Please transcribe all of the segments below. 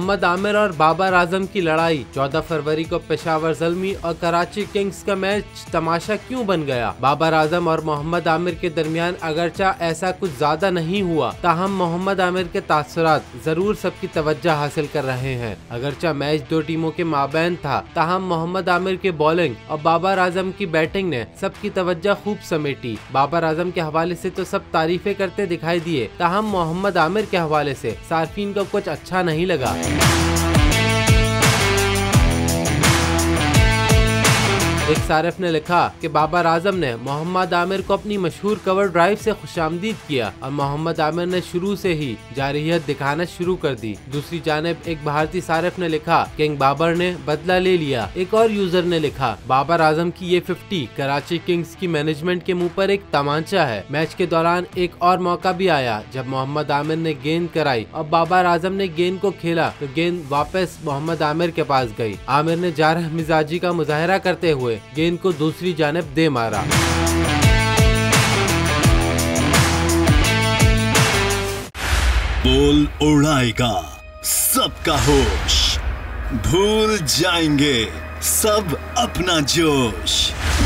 मोहम्मद आमिर और बाबर आजम की लड़ाई, 14 फरवरी को पेशावर ज़ल्मी और कराची किंग्स का मैच तमाशा क्यों बन गया। बाबर आजम और मोहम्मद आमिर के दरमियान अगरचा ऐसा कुछ ज्यादा नहीं हुआ, ताहम मोहम्मद आमिर के तासुरात जरूर सबकी तवज्जो हासिल कर रहे हैं। अगरचा मैच दो टीमों के माबैन था, ताहम मोहम्मद आमिर के बॉलिंग और बाबर आजम की बैटिंग ने सबकी तवज्जो खूब समेटी। बाबर आजम के हवाले से तो सब तारीफें करते दिखाई दिए, ताहम मोहम्मद आमिर के हवाले से सार्फिन को कुछ अच्छा नहीं लगा। एक सारिफ ने लिखा कि बाबर आजम ने मोहम्मद आमिर को अपनी मशहूर कवर ड्राइव से खुशामदीद किया और मोहम्मद आमिर ने शुरू से ही जारहियत दिखाना शुरू कर दी। दूसरी जानिब एक भारतीय सारिफ ने लिखा किंग बाबर ने बदला ले लिया। एक और यूजर ने लिखा बाबर आजम की ये 50 कराची किंग्स की मैनेजमेंट के मुंह पर एक तमांचा है। मैच के दौरान एक और मौका भी आया जब मोहम्मद आमिर ने गेंद कराई और बाबर आजम ने गेंद को खेला तो गेंद वापस मोहम्मद आमिर के पास गई। आमिर ने जारह मिजाजी का मुजाहरा करते हुए गेंद को दूसरी जानिब दे मारा। बोल उड़ाएगा सबका होश, भूल जाएंगे सब अपना जोश।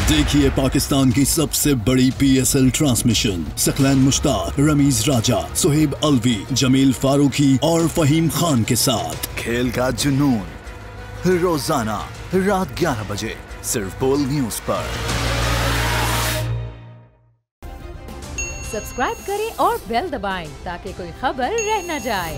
देखिए पाकिस्तान की सबसे बड़ी PSL ट्रांसमिशन सकलैन मुश्ताक, रमीज राजा, सुहेब अलवी, जमील फारूकी और फहीम खान के साथ खेल का जुनून रोजाना रात 11 बजे सिर्फ बोल न्यूज पर। सब्सक्राइब करें और बेल दबाएं ताकि कोई खबर रह न जाए।